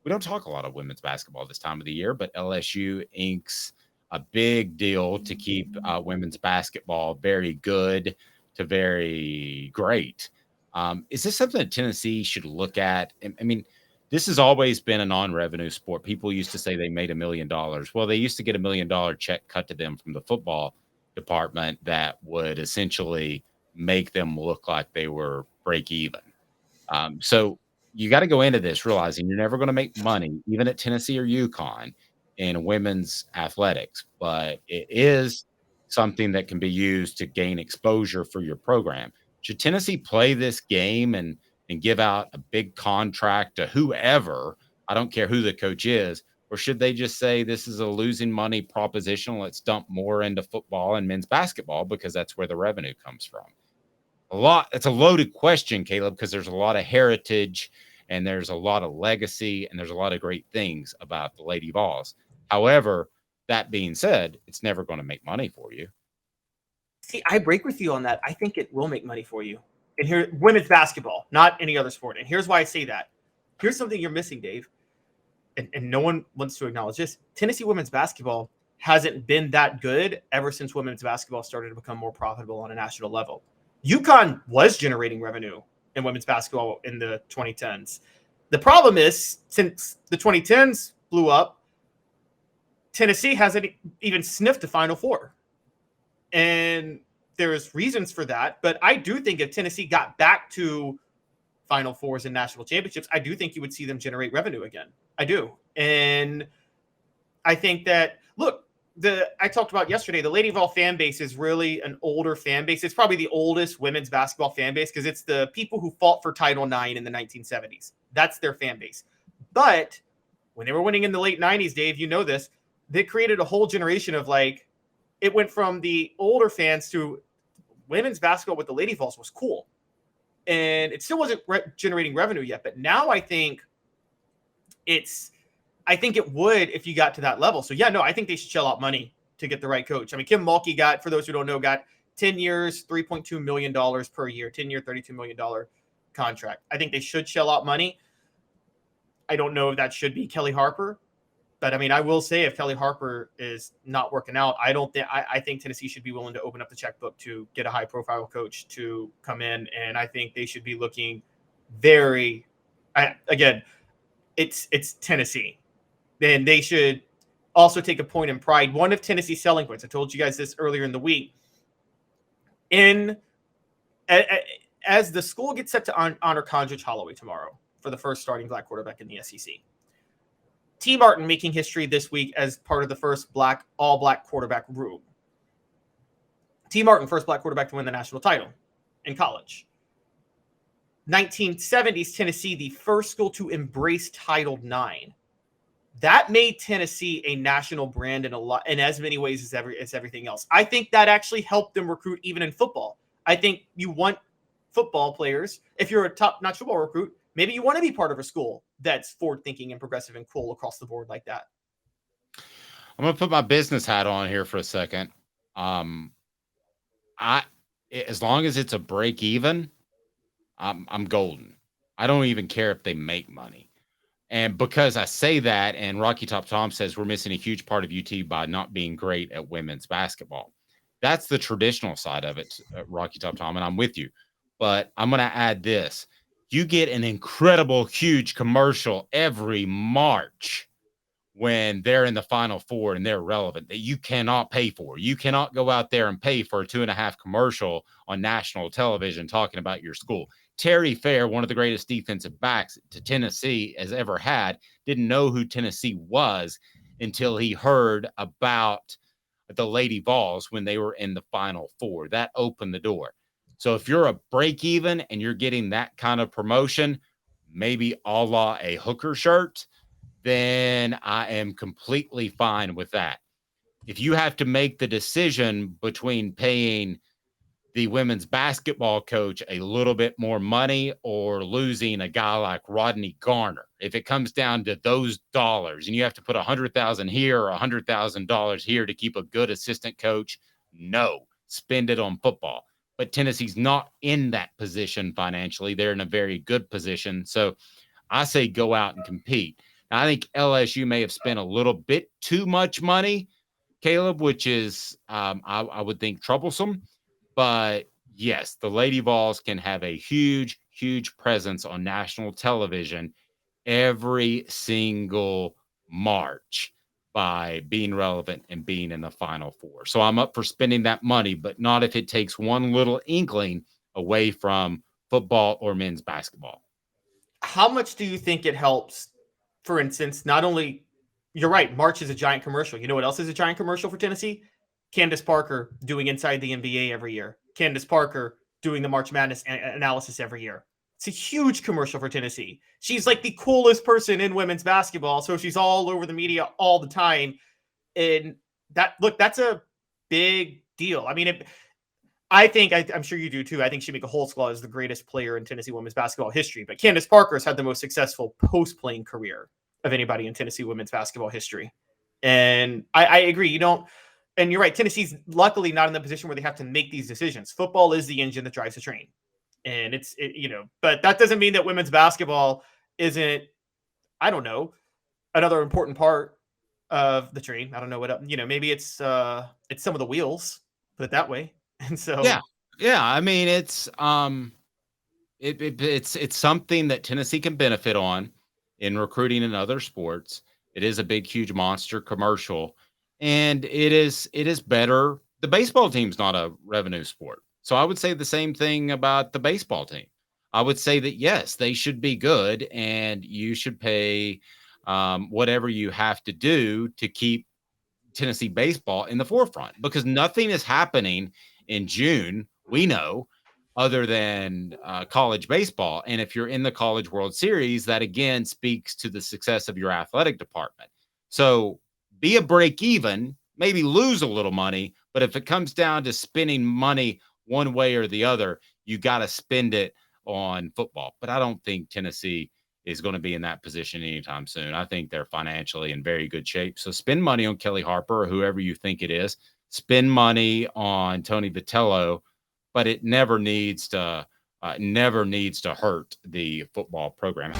we don't talk a lot of women's basketball this time of the year, but LSU inks a big deal to keep women's basketball very good to very great. Is this something that Tennessee should look at? I mean, this has always been a non-revenue sport. People used to say they made $1 million. Well, they used to get $1 million check cut to them from the football department that would essentially make them look like they were break even. So you got to go into this realizing you're never going to make money, even at Tennessee or UConn, in women's athletics, but it is something that can be used to gain exposure for your program. Should Tennessee play this game and give out a big contract to whoever? I don't care who the coach is, or should they just say this is a losing money proposition? Let's dump more into football and men's basketball because that's where the revenue comes from. It's a loaded question, Caleb, because there's a lot of heritage and there's a lot of legacy and there's a lot of great things about the Lady Vols. However, that being said, it's never going to make money for you. See, I break with you on that. I think it will make money for you. And here, women's basketball, not any other sport. And here's why I say that. Here's something you're missing, Dave. And no one wants to acknowledge this. Tennessee women's basketball hasn't been that good ever since women's basketball started to become more profitable on a national level. UConn was generating revenue in women's basketball in the 2010s. The problem is, since the 2010s blew up, Tennessee hasn't even sniffed a Final Four. And there's reasons for that. But I do think if Tennessee got back to Final Fours and national championships, I do think you would see them generate revenue again. I do. And I think that, look, I talked about yesterday, the Lady Vol fan base is really an older fan base. It's probably the oldest women's basketball fan base because it's the people who fought for Title IX in the 1970s. That's their fan base. But when they were winning in the late 90s, Dave, you know this, they created a whole generation of it went from the older fans to women's basketball with the Lady Vols was cool. And it still wasn't generating revenue yet. But now I think it would if you got to that level. So, yeah, no, I think they should shell out money to get the right coach. I mean, Kim Mulkey for those who don't know, got 10 years, $3.2 million per year, 10-year, $32 million contract. I think they should shell out money. I don't know if that should be Kellie Harper. But, I mean, I will say if Kellie Harper is not working out, I think Tennessee should be willing to open up the checkbook to get a high-profile coach to come in. And I think they should be looking again, it's Tennessee. Then they should also take a point in pride. One of Tennessee's selling points, I told you guys this earlier in the week, as the school gets set to honor Condredge Holloway tomorrow for the first starting black quarterback in the SEC. T. Martin making history this week as part of the first all-black quarterback room. T. Martin, first black quarterback to win the national title in college. 1970s Tennessee, the first school to embrace Title IX. That made Tennessee a national brand in as many ways as everything else. I think that actually helped them recruit even in football. I think you want football players, if you're a top-notch football recruit, maybe you want to be part of a school that's forward-thinking and progressive and cool across the board like that. I'm going to put my business hat on here for a second. As long as it's a break even, I'm golden. I don't even care if they make money. And because I say that, and Rocky Top Tom says we're missing a huge part of UT by not being great at women's basketball. That's the traditional side of it, Rocky Top Tom, and I'm with you. But I'm going to add this. You get an incredible, huge commercial every March when they're in the Final Four and they're relevant that you cannot pay for. You cannot go out there and pay for a 2.5 commercial on national television talking about your school. Terry Fair, one of the greatest defensive backs to Tennessee has ever had, didn't know who Tennessee was until he heard about the Lady Vols when they were in the Final Four. That opened the door. So if you're a break even and you're getting that kind of promotion, maybe a la a hooker shirt, then I am completely fine with that. If you have to make the decision between paying the women's basketball coach a little bit more money or losing a guy like Rodney Garner, if it comes down to those dollars and you have to put $100,000 here or $100,000 here to keep a good assistant coach, no, spend it on football. But Tennessee's not in that position financially. They're in a very good position. So I say go out and compete. I think LSU may have spent a little bit too much money, Caleb, which is, I would think, troublesome. But yes, the Lady Vols can have a huge, huge presence on national television every single March by being relevant and being in the Final Four. So I'm up for spending that money, but not if it takes one little inkling away from football or men's basketball. How much do you think it helps, for instance, not only, you're right, March is a giant commercial. You know what else is a giant commercial for Tennessee? Candace Parker doing Inside the NBA every year. Candace Parker doing the March Madness analysis every year. It's a huge commercial for Tennessee. She's like the coolest person in women's basketball, so she's all over the media all the time. And that's a big deal. I mean, I think, I'm sure you do too. I think Shemeka Holtzclaw is the greatest player in Tennessee women's basketball history, but Candace Parker has had the most successful post-playing career of anybody in Tennessee women's basketball history. And I agree. And you're right. Tennessee's luckily not in the position where they have to make these decisions. Football is the engine that drives the train. And but that doesn't mean that women's basketball isn't, I don't know, another important part of the train. I don't know what, maybe it's some of the wheels, put it that way. And so, yeah. I mean, it's something that Tennessee can benefit on in recruiting in other sports. It is a big, huge monster commercial, and it is better. The baseball team's not a revenue sport, so I would say the same thing about the baseball team. I would say that yes, they should be good, and you should pay whatever you have to do to keep Tennessee baseball in the forefront, because nothing is happening in June, we know, other than college baseball. And if you're in the College World Series, that again speaks to the success of your athletic department. So be a break even, maybe lose a little money, but if it comes down to spending money one way or the other, you got to spend it on football. But I don't think Tennessee is going to be in that position anytime soon. I think they're financially in very good shape. So spend money on Kellie Harper or whoever you think it is. Spend money on Tony Vitello, but it never needs to hurt the football program.